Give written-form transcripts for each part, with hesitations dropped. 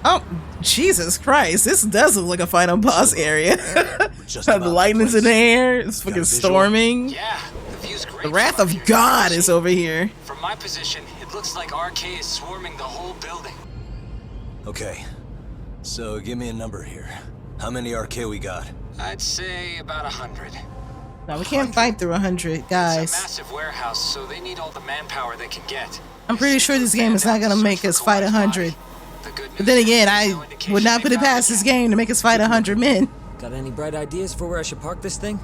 Oh, Jesus Christ. This does look like a final boss area. The lightning's in the air. It's fucking storming. Yeah, the view's great. The wrath of God is over here. From my position, it looks like RK is swarming the whole building. Okay, so give me a number here. How many RK we got? I'd say about 100. No, we can't fight through 100, guys. It's a massive warehouse, so they need all the manpower they can get. I'm pretty sure this game is not gonna make us fight 100. But then again, I would not put it past this game to make us fight 100 men. Got any bright ideas for where I should park this thing?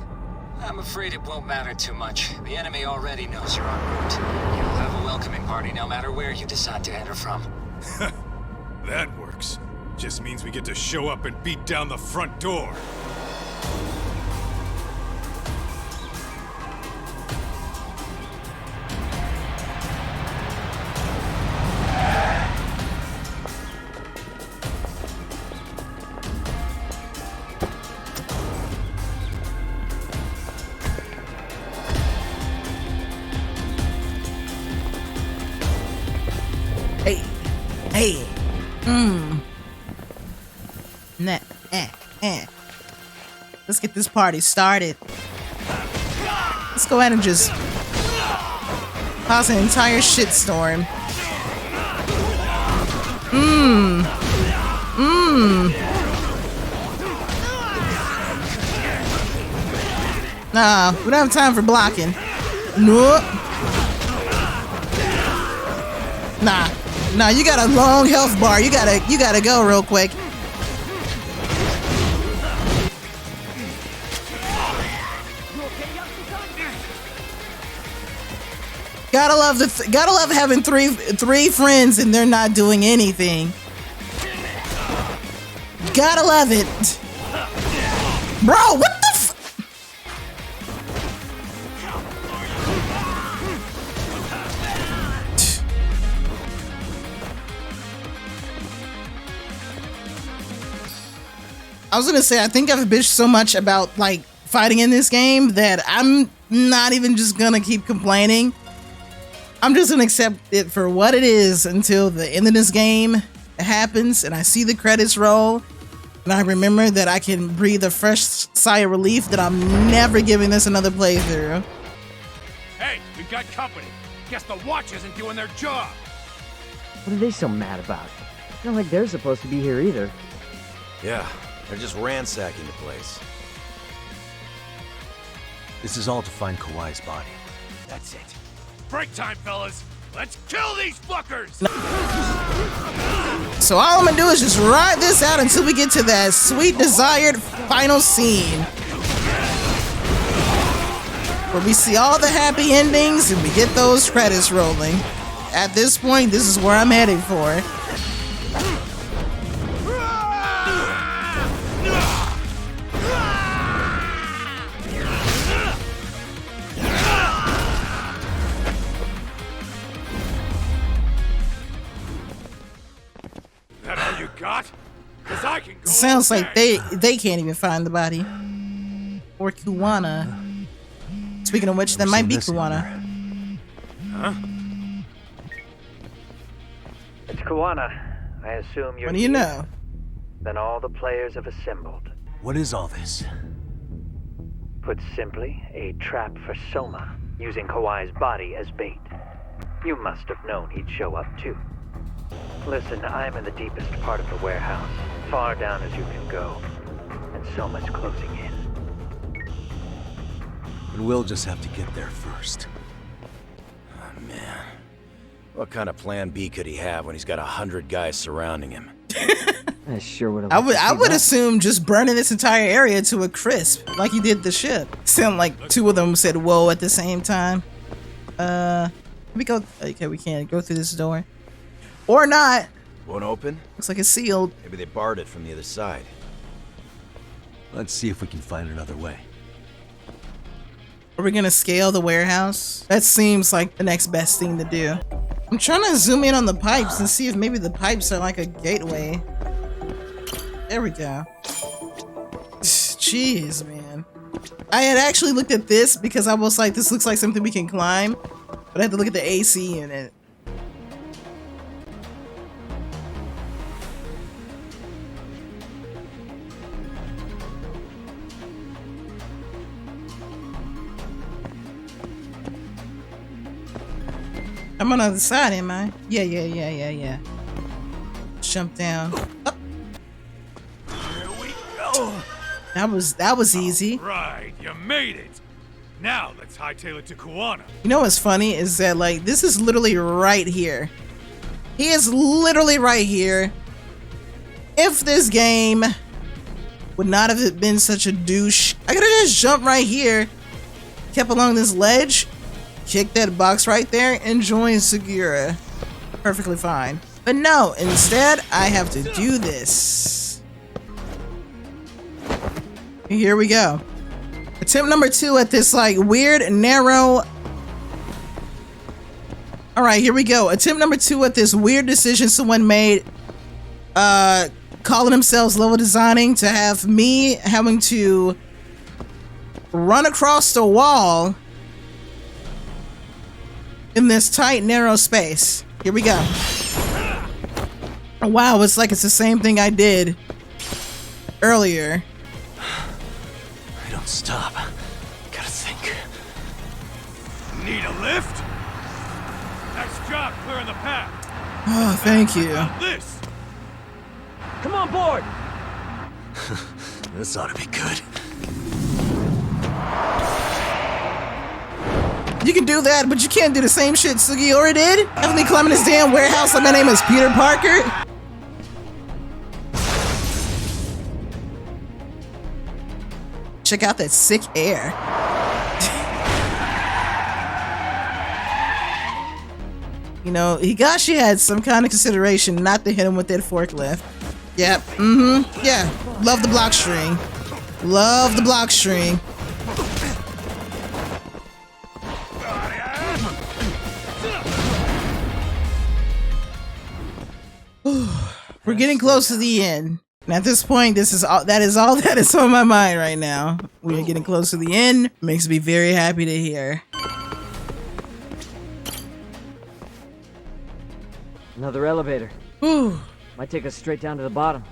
I'm afraid it won't matter too much. The enemy already knows you're en route. You'll have a welcoming party no matter where you decide to enter from. That works. Just means we get to show up and beat down the front door. Hey. Nah, Let's get this party started. Let's go ahead and just cause an entire shitstorm. Nah, we don't have time for blocking. Nope. Nah, you got a long health bar. You gotta go real quick. Gotta love having three friends and they're not doing anything. Gotta love it. Bro, what the f- I was gonna say, I think I've bitched so much about like fighting in this game that I'm not even just gonna keep complaining. I'm just gonna accept it for what it is until the end of this game happens and I see the credits roll and I remember that I can breathe a fresh sigh of relief that I'm never giving this another playthrough. Hey, we've got company. Guess the watch isn't doing their job. What are they so mad about? It's not like they're supposed to be here either. Yeah, they're just ransacking the place. This is all to find Kawai's body. That's it. Break time, fellas. Let's kill these fuckers! So all I'm gonna do is just ride this out until we get to that sweet desired final scene. Where we see all the happy endings and we get those credits rolling. At this point, this is where I'm headed for. That all you got? 'Cause I can go. Sounds like they can't even find the body. Or Kuwana. Speaking of which, that might be Kuwana. Huh? It's Kuwana. I assume you're What do you here? know? Then all the players have assembled. What is all this? Put simply, a trap for Soma, using Kawai's body as bait. You must have known he'd show up too. Listen, I'm in the deepest part of the warehouse, far down as you can go, and Soma's closing in. And we'll just have to get there first. Oh, man. What kind of plan B could he have when he's got 100 guys surrounding him? I sure would have. I would assume just burning this entire area to a crisp, like he did the ship. Sound like two of them said "whoa" at the same time. We go. Okay, we can't go through this door, or not. Won't open? Looks like it's sealed. Maybe they barred it from the other side. Let's see if we can find another way. Are we gonna scale the warehouse? That seems like the next best thing to do. I'm trying to zoom in on the pipes and see if maybe the pipes are like a gateway. There we go. Jeez, man. I had actually looked at this because I was like, this looks like something we can climb, but I had to look at the AC unit. I'm on the other side, am I? Yeah. Jump down. Oh. Here we go. That was easy. Right, you made it. Now let's hightail it to Kuwana. You know what's funny is that like this is literally right here. He is literally right here. If this game would not have been such a douche, I could have just jumped right here, kept along this ledge, kicked that box right there, and joined Segura. Perfectly fine. But no, instead, I have to do this. Here we go. Attempt number 2 at this like weird, narrow... Alright, here we go. Attempt number 2 at this weird decision someone made, calling themselves level designing, to have me having to run across the wall in this tight, narrow space. Here we go. Wow, it's like it's the same thing I did earlier. I don't stop. Gotta think. Need a lift? Nice job clearing the path. Oh, thank you. Now this. Come on board! This ought to be good. You can do that, but you can't do the same shit Sugiura did. Having me climbing this damn warehouse like my name is Peter Parker. Check out that sick air. You know, Higashi had some kind of consideration not to hit him with that forklift. Yep, yeah. Love the block string. Love the block string. We're getting close to the end. And at this point, that is all that is on my mind right now. We are getting close to the end. Makes me very happy to hear. Another elevator. Whew. Might take us straight down to the bottom.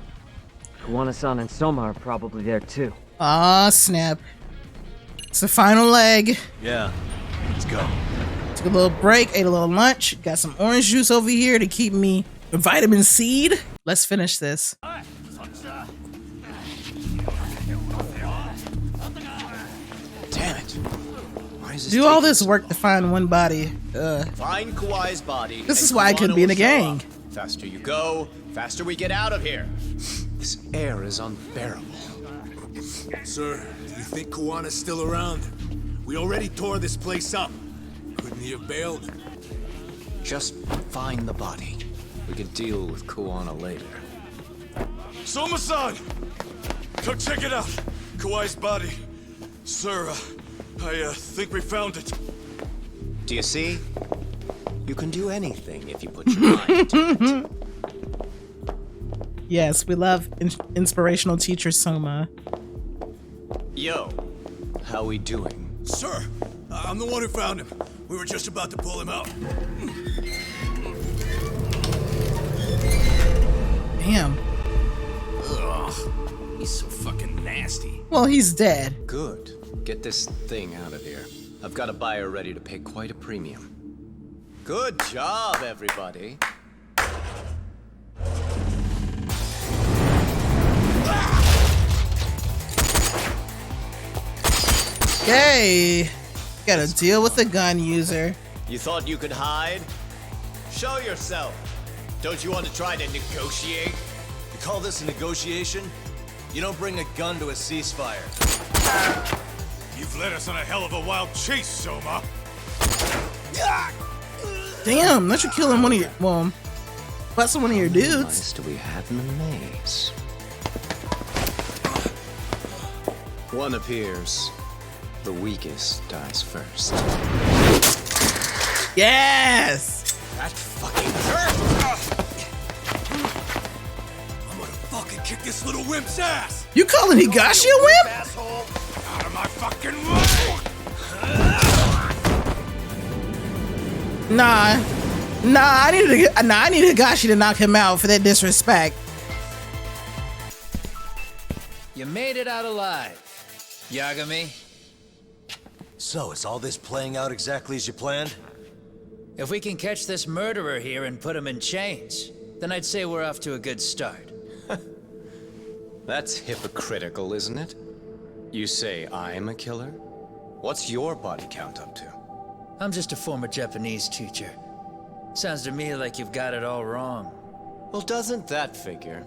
Kuwana-san and Soma are probably there too. Aw, snap. It's the final leg. Yeah, let's go. Took a little break, ate a little lunch. Got some orange juice over here to keep me vitamin C'd. Let's finish this. Damn it. Why is this Do all taking this so work to find one body. Find Kawai's body. This and is why I couldn't Kuwana be in a will show gang. up. Faster you go, faster we get out of here. This air is unbearable. Sir, do you think Kuwana's still around? We already tore this place up. Couldn't he have bailed? Just find the body. We can deal with Kuwana later. Soma-san! Come check it out. Kawai's body. Sir, I think we found it. Do you see? You can do anything if you put your mind to it. Yes, we love inspirational teacher Soma. Yo, how we doing? Sir, I'm the one who found him. We were just about to pull him out. Damn. Ugh, he's so fucking nasty. Well, he's dead. Good. Get this thing out of here. I've got a buyer ready to pay quite a premium. Good job, everybody. Yay! Gotta deal with the gun user. You thought you could hide? Show yourself. Don't you want to try to negotiate? You call this a negotiation? You don't bring a gun to a ceasefire. You've led us on a hell of a wild chase, Soma. Damn, not you killing one of your, well, busting one of your dudes. Nice do we have in the maze? One appears. The weakest dies first. Yes! That fucking hurt! I'm gonna fucking kick this little wimp's ass! You calling Higashi a wimp? Asshole! Out of my fucking way! Nah, I need Higashi to knock him out for that disrespect. You made it out alive, Yagami. So, is all this playing out exactly as you planned? If we can catch this murderer here and put him in chains, then I'd say we're off to a good start. That's hypocritical, isn't it? You say I'm a killer? What's your body count up to? I'm just a former Japanese teacher. Sounds to me like you've got it all wrong. Well, doesn't that figure?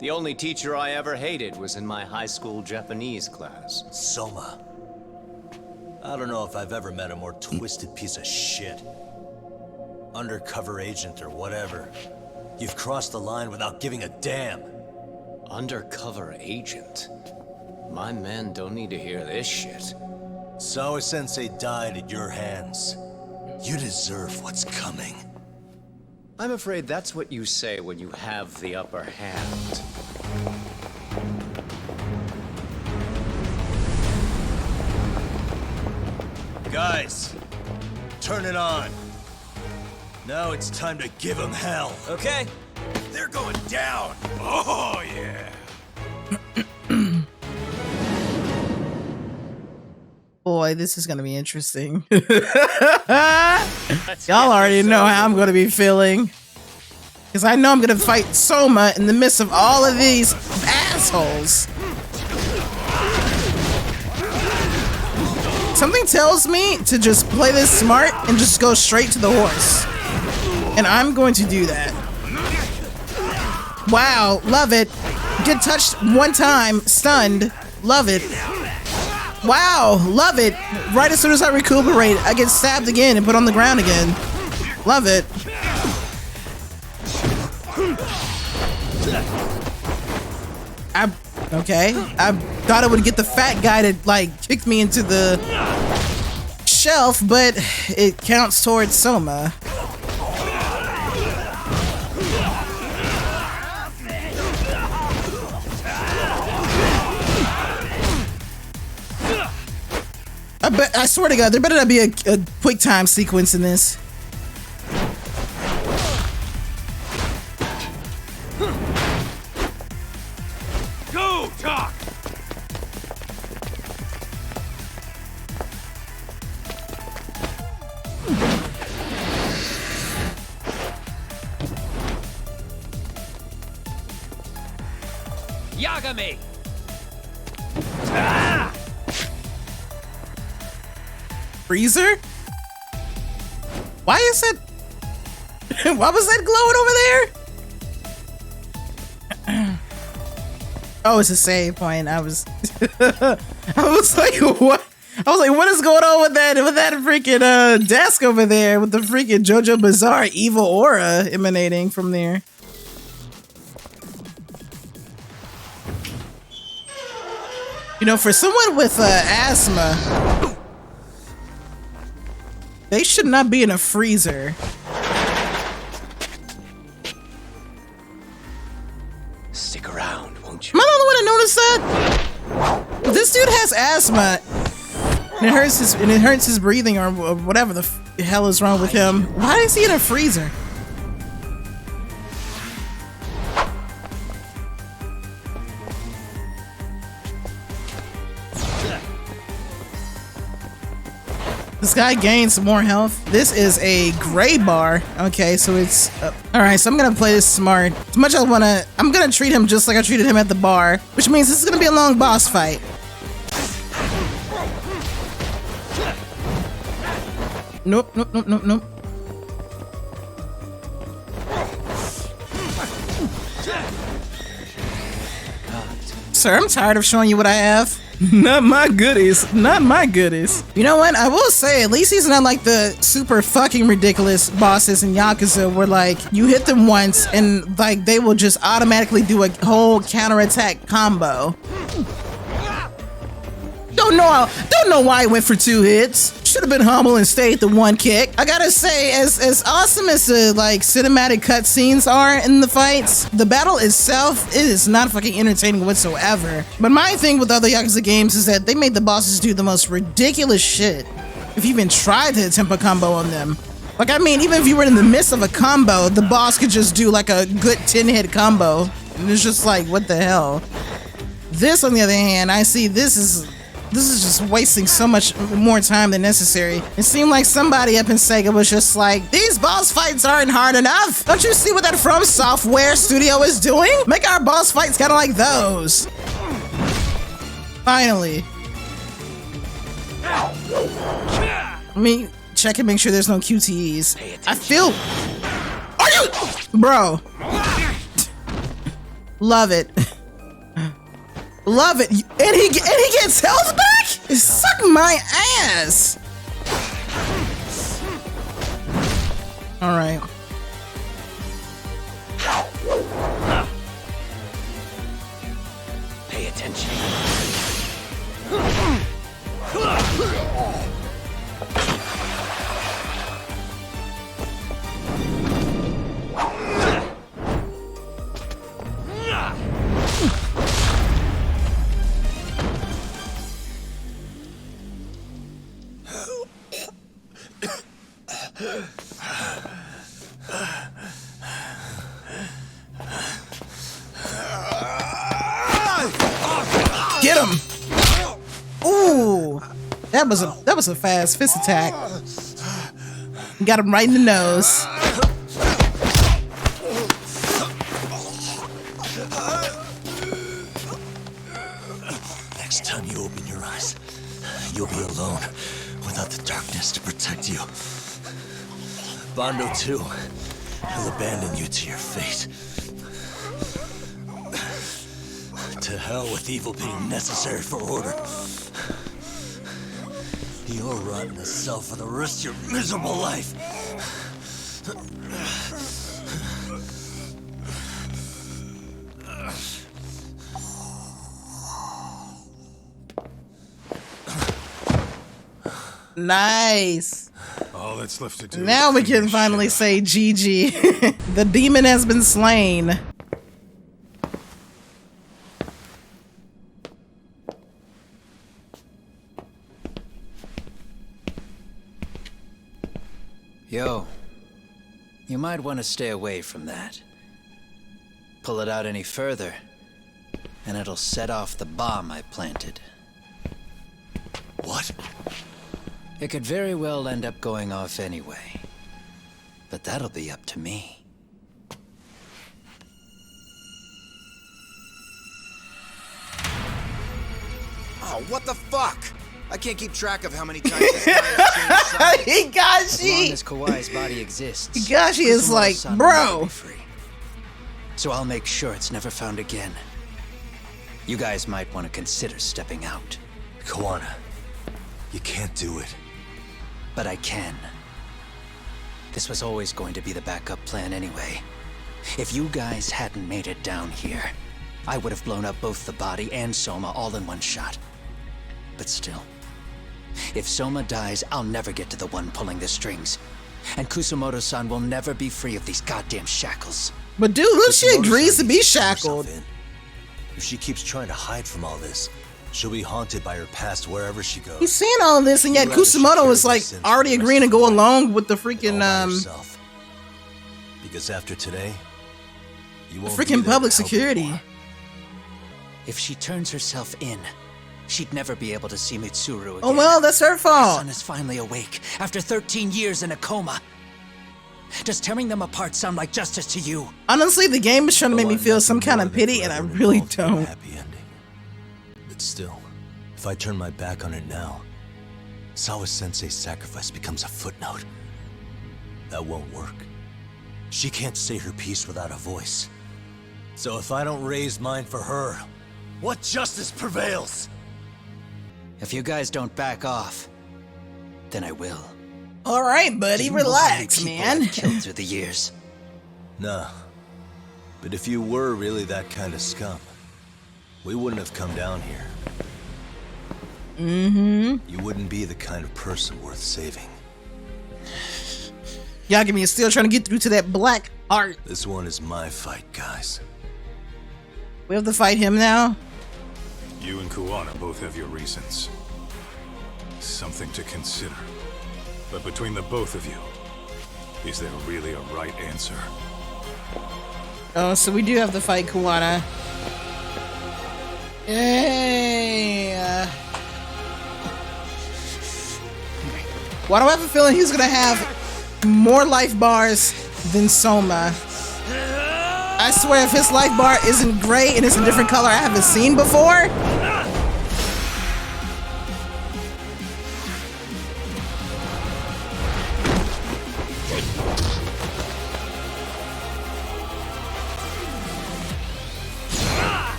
The only teacher I ever hated was in my high school Japanese class. Soma. I don't know if I've ever met a more twisted piece of shit. Undercover agent or whatever. You've crossed the line without giving a damn. Undercover agent? My men don't need to hear this shit. Sawa-sensei died at your hands. You deserve what's coming. I'm afraid that's what you say when you have the upper hand. Guys, turn it on. Now it's time to give them hell. Okay. They're going down. Oh, yeah. Boy, this is gonna be interesting. Y'all already know how I'm gonna be feeling. Because I know I'm gonna fight Soma in the midst of all of these assholes. Something tells me to just play this smart and just go straight to the horse. And I'm going to do that. Wow, love it. Get touched one time, stunned. Love it. Wow, love it. Right as soon as I recuperate, I get stabbed again and put on the ground again. Love it. I thought I would get the fat guy to like kick me into the shelf, but it counts towards Soma. I swear to God, there better not be a quick time sequence in this. Go, Doc! Yagami! Ah! Freezer? Why is that? Why was that glowing over there? Oh, it's a save point. I was like, what? I was like, what is going on with that freaking desk over there with the freaking JoJo Bizarre evil aura emanating from there? You know, for someone with asthma, they should not be in a freezer. Stick around, won't Am you? I the only one to notice that? This dude has asthma, and it hurts his breathing or whatever the hell is wrong with him. Why is he in a freezer? This guy gains some more health. This is a gray bar. Okay, so it's all right. So I'm gonna play this smart. As much as I wanna, I'm gonna treat him just like I treated him at the bar, which means this is gonna be a long boss fight. Nope, nope, nope, nope, nope. Sir, I'm tired of showing you what I have. Not my goodies. Not my goodies. You know what? I will say, at least he's not like the super fucking ridiculous bosses in Yakuza where like you hit them once and like they will just automatically do a whole counterattack combo. Don't know why I went for 2 hits. Should have been humble and stayed the 1 kick. I gotta say, as awesome as the like cinematic cutscenes are in the fights, the battle itself, it is not fucking entertaining whatsoever. But my thing with other Yakuza games is that they made the bosses do the most ridiculous shit. If you even tried to attempt a combo on them. Like, I mean, even if you were in the midst of a combo, the boss could just do like a good 10-hit combo. And it's just like, what the hell? This, on the other hand, I see this is This is just wasting so much more time than necessary. It seemed like somebody up in Sega was just like, these boss fights aren't hard enough. Don't you see what that From Software studio is doing? Make our boss fights kind of like those. Finally. Let me check and make sure there's no QTEs. I feel... Are you... Bro. Love it. Love it. And he gets health back? Suck my ass. All right. Pay attention. Get him! Ooh, that was a fast fist attack. Got him right in the nose. Next time you open your eyes, you'll be alone without the darkness to protect you. Bondo too. He'll abandon you to your fate. To hell with evil being necessary for order. You'll rot in a cell for the rest of your miserable life. Nice. All that's left to do. Now we can finally say GG. The demon has been slain. Yo, you might want to stay away from that. Pull it out any further, and it'll set off the bomb I planted. What? It could very well end up going off anyway. But that'll be up to me. Oh, what the fuck? I can't keep track of how many times this guy has changed size. As long as Kawai's body exists, Higashi is like, Kusumoto-san will bro. never be free. So I'll make sure it's never found again. You guys might want to consider stepping out. Kuwana, you can't do it. But I can. This was always going to be the backup plan anyway. If you guys hadn't made it down here, I would have blown up both the body and Soma all in one shot. But still, if Soma dies, I'll never get to the one pulling the strings. And Kusumoto-san will never be free of these goddamn shackles. But dude, look, she agrees to be shackled. If she keeps trying to hide from all this, she'll be haunted by her past wherever she goes. He's saying all of this, and yet Kusumoto is like already agreeing to go along with the freaking Because after today, you won't freaking public security. If she turns herself in, she'd never be able to see Mitsuru again. Oh well, that's her fault. Her son is finally awake after 13 years in a coma. Does tearing them apart sound like justice to you? Honestly, the game is trying to make me feel some kind of pity, and I really don't. But still, if I turn my back on her now, Sawa-sensei's sacrifice becomes a footnote. That won't work. She can't say her piece without a voice. So if I don't raise mine for her, what justice prevails? If you guys don't back off, then I will. All right, buddy, relax, man. I've killed through the years. Nah. But if you were really that kind of scum, we wouldn't have come down here. Mm-hmm. You wouldn't be the kind of person worth saving. Yagami is still trying to get through to that black heart. This one is my fight, guys. We have to fight him now? You and Kuwana both have your reasons. Something to consider. But between the both of you, is there really a right answer? Oh, so we do have to fight Kuwana. Yay! Why do I have a feeling he's gonna have more life bars than Soma? I swear if his life bar isn't gray and it's a different color I haven't seen before.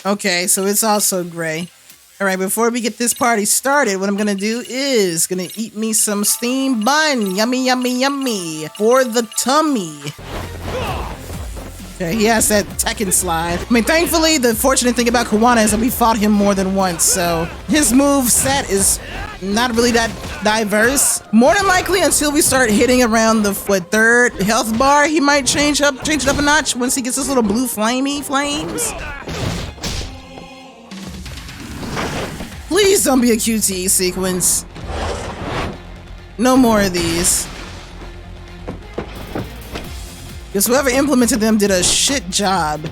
Okay, so it's also gray. All right, before we get this party started, what I'm gonna do is gonna eat me some steamed bun. Yummy, yummy, yummy. For the tummy. Okay, he has that Tekken slide. I mean, thankfully, the fortunate thing about Kuwana is that we fought him more than once, so his move set is not really that diverse. More than likely, until we start hitting around the third health bar, he might change it up a notch once he gets his little blue flamey flames. Please don't be a QTE sequence. No more of these. Because whoever implemented them did a shit job.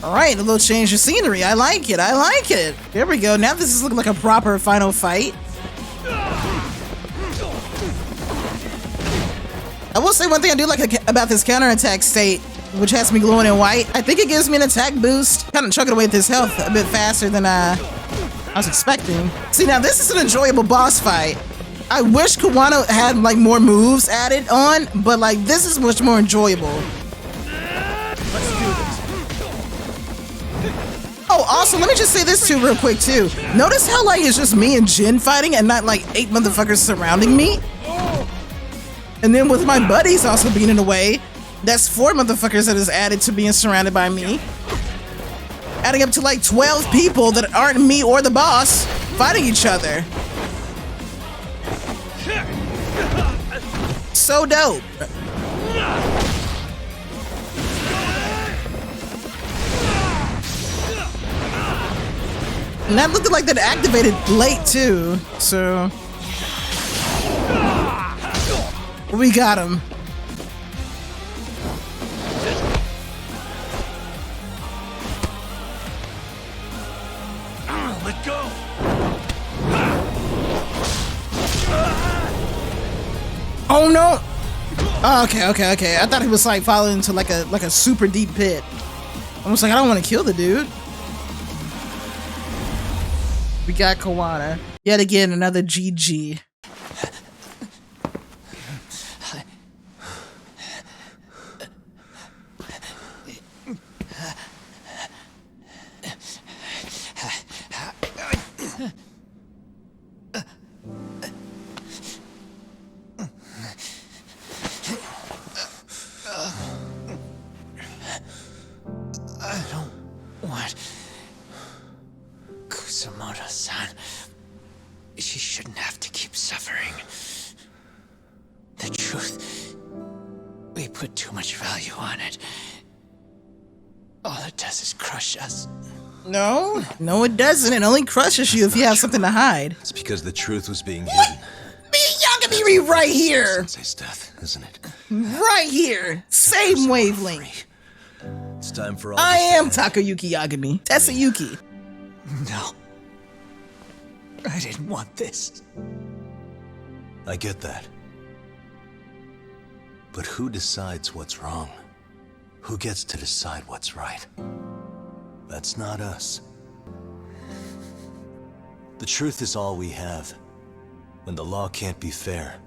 Alright, a little change of scenery. I like it. I like it. There we go. Now this is looking like a proper final fight. I will say one thing I do like about this counterattack state, which has me glowing in white. I think it gives me an attack boost, kind of chugging away at this health a bit faster than I was expecting. See, now this is an enjoyable boss fight. I wish Kuwana had like more moves added on, but like this is much more enjoyable. Oh, also, let me just say this too real quick too. Notice how like it's just me and Jin fighting and not like 8 motherfuckers surrounding me? And then with my buddies also being in the way, that's 4 motherfuckers that is added to being surrounded by me. Adding up to like 12 people that aren't me or the boss fighting each other. So dope. And that looked like that activated late too, so. We got him. Let go. Oh no! Oh, okay. I thought he was like falling into like a super deep pit. I was like, I don't want to kill the dude. We got Kuwana. Yet again, another GG. Kusumoto-san. She shouldn't have to keep suffering. The truth, we put too much value on it. All it does is crush us. No, it doesn't. It only crushes you if you have something to hide. It's because the truth was being hidden. Yagami right here. Sensei's death, isn't it? Right here. Same wavelength. It's time for all. I am Takayuki Yagami. Tessayuki. No. I didn't want this. I get that. But who decides what's wrong? Who gets to decide what's right? That's not us. The truth is all we have. When the law can't be fair,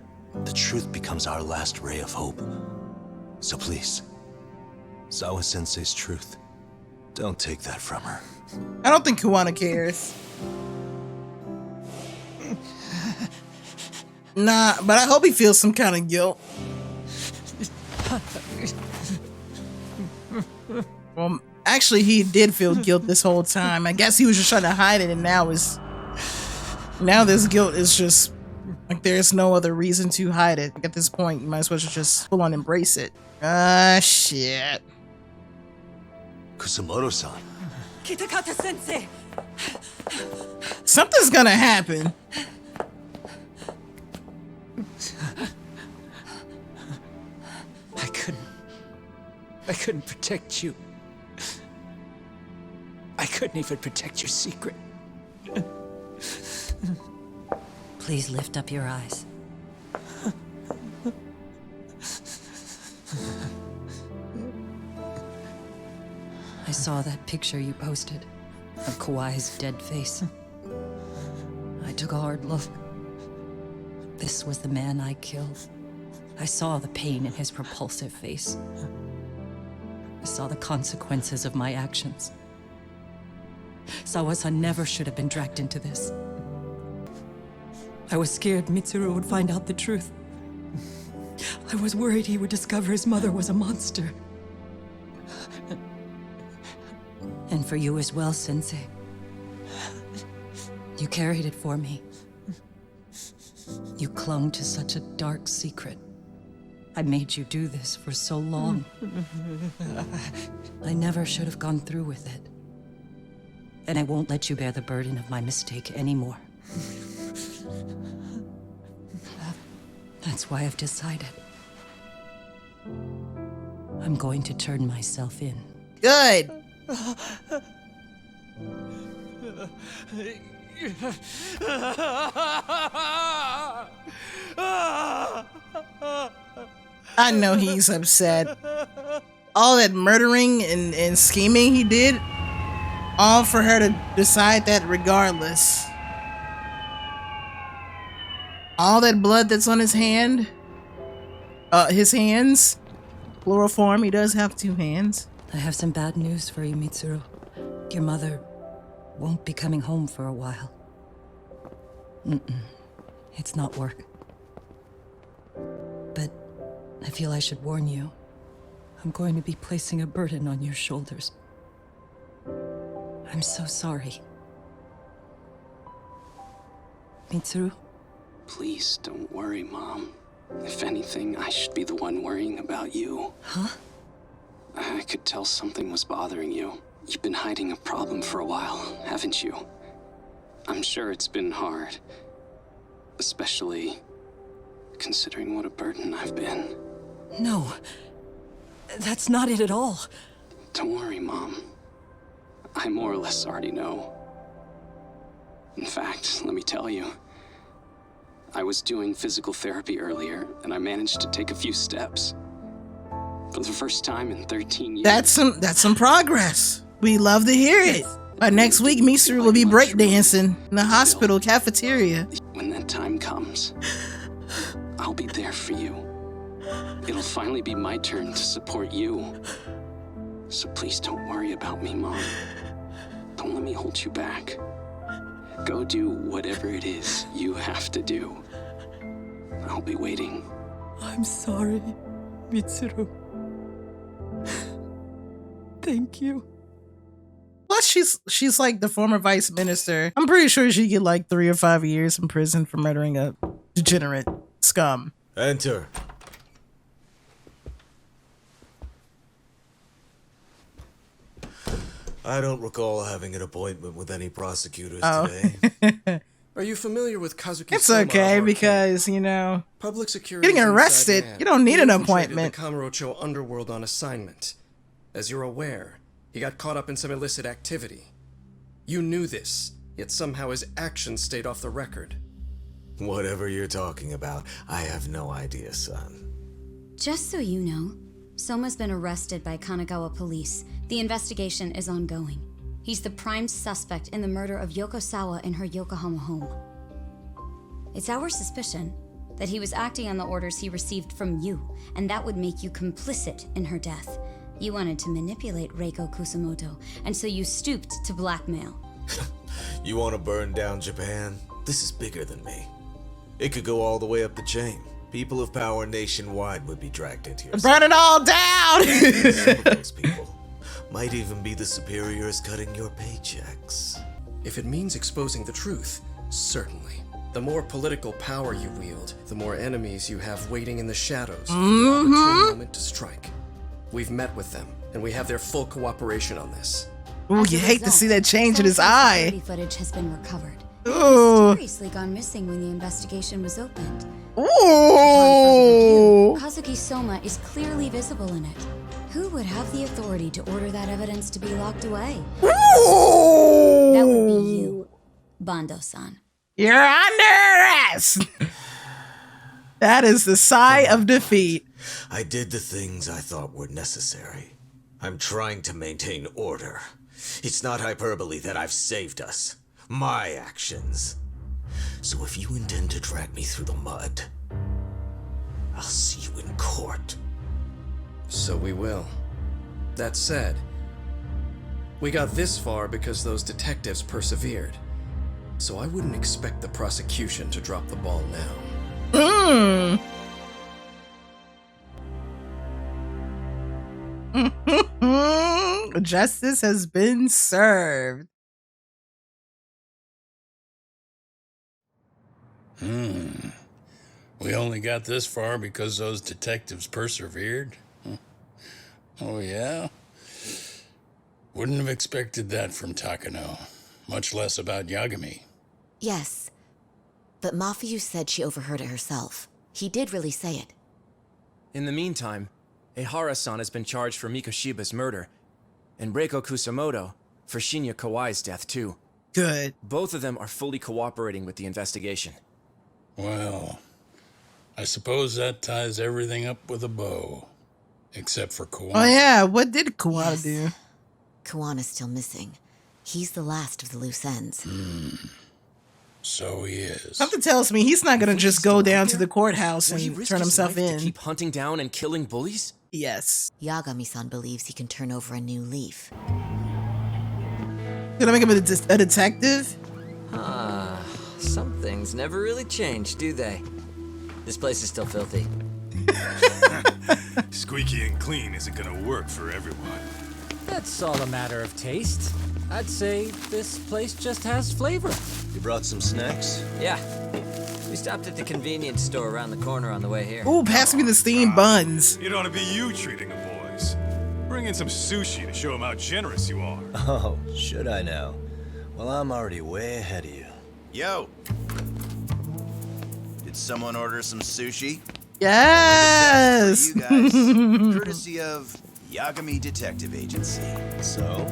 the truth becomes our last ray of hope. So please, Sawa-sensei's truth, don't take that from her. I don't think Kuwana cares. Nah, but I hope he feels some kind of guilt. Well, actually, he did feel guilt this whole time. I guess he was just trying to hide it, and now this guilt is just like there's no other reason to hide it. Like, at this point, you might as well just full on embrace it. Shit. Kusumoto-san. Kitakata-sensei. Something's gonna happen. I couldn't protect you. I couldn't even protect your secret. Please lift up your eyes. I saw that picture you posted of Kawai's dead face. I took a hard look. This was the man I killed. I saw the pain in his repulsive face. I saw the consequences of my actions. Sawa-san never should have been dragged into this. I was scared Mitsuru would find out the truth. I was worried he would discover his mother was a monster. And for you as well, Sensei. You carried it for me. You clung to such a dark secret. I made you do this for so long. I never should have gone through with it. And I won't let you bear the burden of my mistake anymore. That's why I've decided. I'm going to turn myself in. Good. I know he's upset. All that murdering and scheming he did, all for her to decide that regardless. All that blood that's on his hand, his hands, plural form, he does have 2 hands. I have some bad news for you, Mitsuru. Your mother won't be coming home for a while. It's not work. But I feel I should warn you. I'm going to be placing a burden on your shoulders. I'm so sorry. Mitsuru? Please don't worry, Mom. If anything, I should be the one worrying about you. Huh? I could tell something was bothering you. You've been hiding a problem for a while, haven't you? I'm sure it's been hard. Especially considering what a burden I've been. No. That's not it at all. Don't worry, Mom. I more or less already know. In fact, let me tell you. I was doing physical therapy earlier, and I managed to take a few steps. For the first time in 13 years. That's some progress. We love to hear it. By next week, Mitsuru will be breakdancing in the hospital cafeteria. When that time comes, I'll be there for you. It'll finally be my turn to support you. So please don't worry about me, Mom. Don't let me hold you back. Go do whatever it is you have to do. I'll be waiting. I'm sorry, Mitsuru. Thank you. Plus, she's like the former vice minister. I'm pretty sure she get like 3 or 5 years in prison for murdering a degenerate scum. Enter. I don't recall having an appointment with any prosecutors today. Are you familiar with Kazuki? It's okay because, you know, public security getting arrested, you don't need an appointment. The Kamurocho underworld on assignment. As you're aware, he got caught up in some illicit activity. You knew this, yet somehow his actions stayed off the record. Whatever you're talking about, I have no idea, son. Just so you know, Soma's been arrested by Kanagawa police. The investigation is ongoing. He's the prime suspect in the murder of Yoko Sawa in her Yokohama home. It's our suspicion that he was acting on the orders he received from you, and that would make you complicit in her death. You wanted to manipulate Reiko Kusumoto, and so you stooped to blackmail. You want to burn down Japan? This is bigger than me. It could go all the way up the chain. People of power nationwide would be dragged into your Burn it all down! Some of those people might even be the superiors cutting your paychecks. If it means exposing the truth, certainly. The more political power you wield, the more enemies you have waiting in the shadows for the opportune moment to strike. We've met with them, and we have their full cooperation on this. Ooh, you hate to see that change in his eye. Security footage has been recovered. Ooh. Mysteriously gone missing when the investigation was opened. Ooh. Kazuki Soma is clearly visible in it. Who would have the authority to order that evidence to be locked away? Ooh. That would be you, Bando-san. You're under arrest. That is the sigh of defeat. I did the things I thought were necessary. I'm trying to maintain order. It's not hyperbole that I've saved us. My actions. So if you intend to drag me through the mud, I'll see you in court. So we will. That said, we got this far because those detectives persevered. So I wouldn't expect the prosecution to drop the ball now. Justice has been served. We only got this far because those detectives persevered? Oh, yeah? Wouldn't have expected that from Takano, much less about Yagami. Yes, but Mafuyu said she overheard it herself. He did really say it. In the meantime, Ehara-san has been charged for Mikoshiba's murder, and Reiko Kusamoto for Shinya Kawai's death, too. Good. Both of them are fully cooperating with the investigation. Well, I suppose that ties everything up with a bow. Except for Kuwana. Oh yeah, what did Kuwana do? Kuwana's still missing. He's the last of the loose ends. So he is. Something tells me he's not gonna just go down to the courthouse and turn himself in. To keep hunting down and killing bullies? Yes. Yagami-san believes he can turn over a new leaf. Gonna make him a detective? Some things never really change, do they? This place is still filthy. Squeaky and clean isn't gonna work for everyone. That's all a matter of taste. I'd say this place just has flavor. You brought some snacks? Yeah. We stopped at the convenience store around the corner on the way here. Ooh, pass me the steamed buns. It ought to be you treating the boys. Bring in some sushi to show them how generous you are. Oh, should I now? Well, I'm already way ahead of you. Yo! Did someone order some sushi? Yes! For you guys, courtesy of Yagami Detective Agency. So?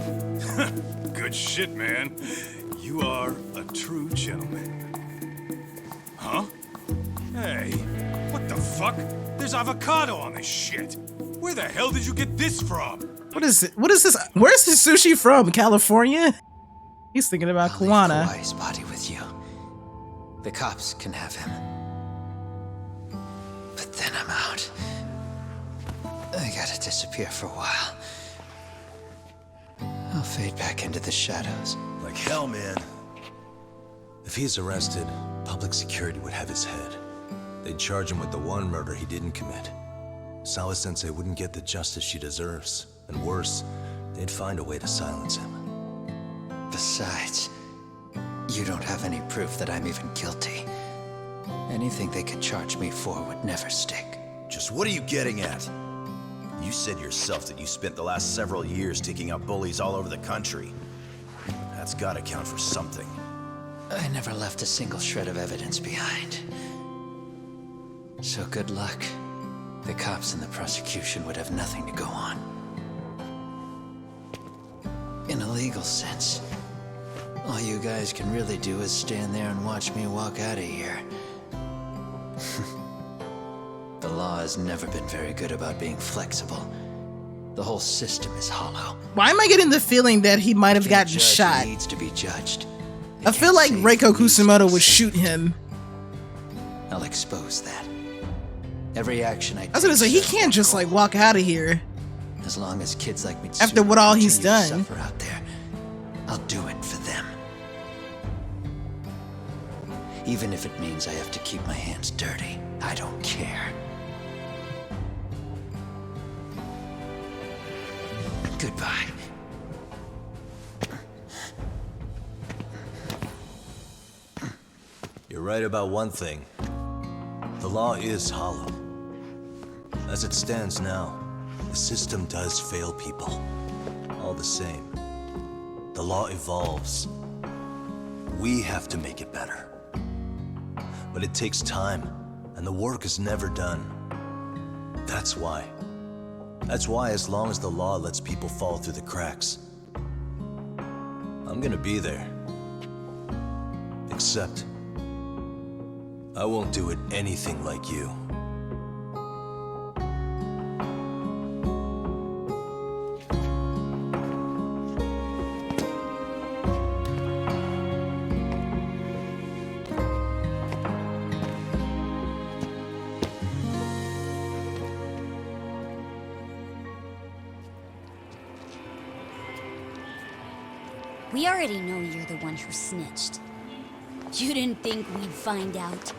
Good shit, man. You are a true gentleman. Huh? Hey, what the fuck? There's avocado on this shit. Where the hell did you get this from? What is it? What is this? Where's this sushi from? California? He's thinking about Kuwana. Leave Kawai's body with you. The cops can have him. But then I'm out. I gotta disappear for a while. I'll fade back into the shadows. Like hell, man. If he's arrested, public security would have his head. They'd charge him with the one murder he didn't commit. Sawa-sensei wouldn't get the justice she deserves. And worse, they'd find a way to silence him. Besides, you don't have any proof that I'm even guilty. Anything they could charge me for would never stick. Just what are you getting at? You said yourself that you spent the last several years taking out bullies all over the country. That's gotta count for something. I never left a single shred of evidence behind. So good luck. The cops and the prosecution would have nothing to go on. In a legal sense, all you guys can really do is stand there and watch me walk out of here. The law has never been very good about being flexible. The whole system is hollow. Why am I getting the feeling that he might have gotten shot? He needs to be judged. I feel like Reiko Kusamoto would shoot him. I'll expose that. Every action I was gonna say, he can't just like walk out of here. As long as kids like me after what all he's done. Suffer out there, I'll do it for them. Even if it means I have to keep my hands dirty, I don't care. Goodbye. You're right about one thing. The law is hollow. As it stands now, the system does fail people. All the same, the law evolves. We have to make it better. But it takes time, and the work is never done. That's why That's why, as long as the law lets people fall through the cracks, I'm gonna be there. Except, I won't do it anything like you. We already know you're the one who snitched. You didn't think we'd find out?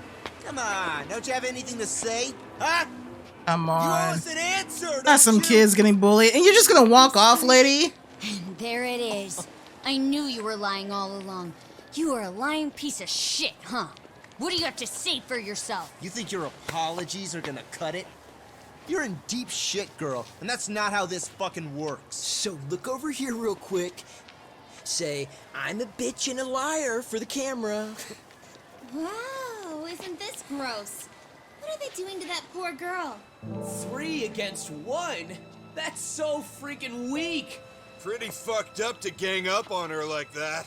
Come on, don't you have anything to say? Huh? Come You owe on. us an answer, Not some kids getting bullied. And you're just gonna walk off, lady? And there it is. I knew you were lying all along. You are a lying piece of shit, huh? What do you have to say for yourself? You think your apologies are gonna cut it? You're in deep shit, girl, and that's not how this fucking works. So look over here real quick. Say, I'm a bitch and a liar for the camera. Wow, isn't this gross? What are they doing to that poor girl? 3 against 1? That's so freaking weak. Pretty fucked up to gang up on her like that.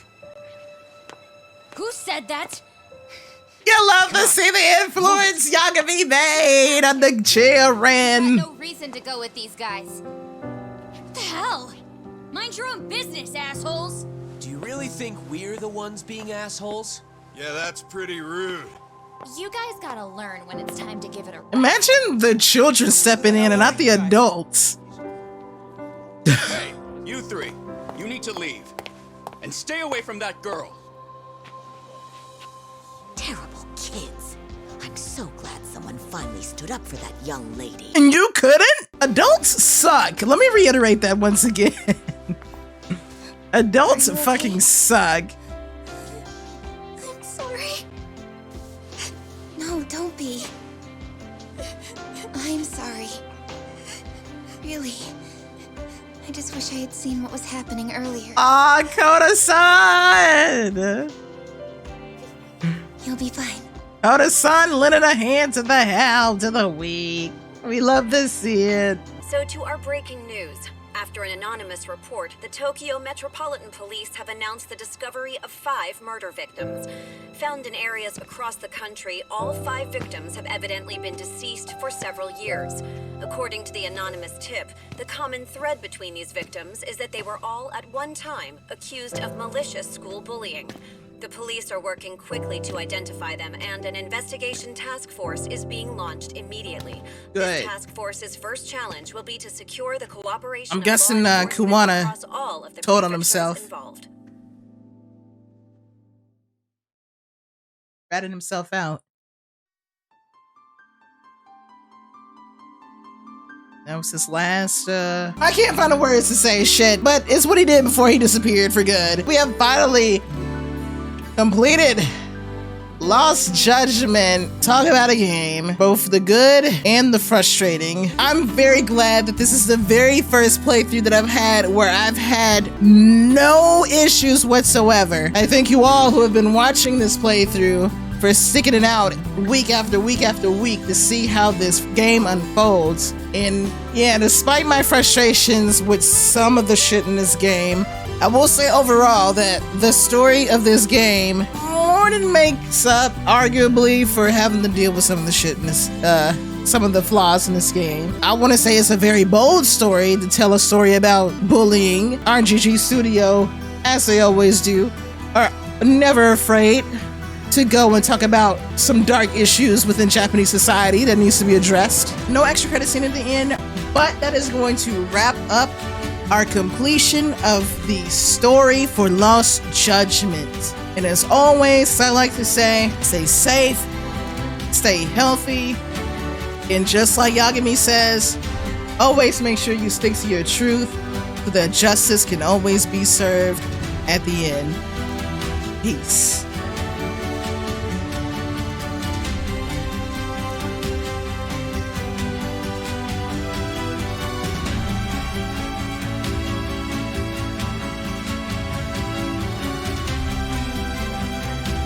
Who said that? You love to see the influence Yagami made on the children. No reason to go with these guys. What the hell? Mind your own business, assholes. Do you really think we're the ones being assholes? Yeah, that's pretty rude. You guys gotta learn when it's time to give it a rest. Imagine the children stepping in and not the adults. Hey, you 3, you need to leave. And stay away from that girl. Terrible kids. I'm so glad someone finally stood up for that young lady. And you couldn't? Adults suck. Let me reiterate that once again. Adults fucking suck. I'm sorry. No, don't be. I'm sorry. Really. I just wish I had seen what was happening earlier. Ah, Koda-san! You'll be fine. Koda-san lending a hand to the hell to the weak. We love to see it. So to our breaking news. After an anonymous report, the Tokyo Metropolitan Police have announced the discovery of 5 murder victims. Found in areas across the country, all 5 victims have evidently been deceased for several years. According to the anonymous tip, the common thread between these victims is that they were all at one time accused of malicious school bullying. The police are working quickly to identify them, and an investigation task force is being launched immediately. Good. This task force's first challenge will be to secure the cooperation I'm of guessing law enforcement Kuwana across all of the told on prefectures himself. involved. Ratted himself out. That was his last, I can't find the words to say shit, but it's what he did before he disappeared for good. We have finally completed Lost Judgment. Talk about a game, both the good and the frustrating. I'm very glad that this is the very first playthrough that I've had where I've had no issues whatsoever. I thank you all who have been watching this playthrough for sticking it out week after week after week to see how this game unfolds. And yeah, despite my frustrations with some of the shit in this game, I will say overall that the story of this game more than makes up, arguably, for having to deal with some of the shit in this, some of the flaws in this game. I want to say it's a very bold story to tell a story about bullying. RGG Studio, as they always do, are never afraid to go and talk about some dark issues within Japanese society that needs to be addressed. No extra credit scene at the end, but that is going to wrap up our completion of the story for Lost Judgment. And as always, I like to say, stay safe, stay healthy, and just like Yagami says, always make sure you stick to your truth so that justice can always be served at the end. Peace.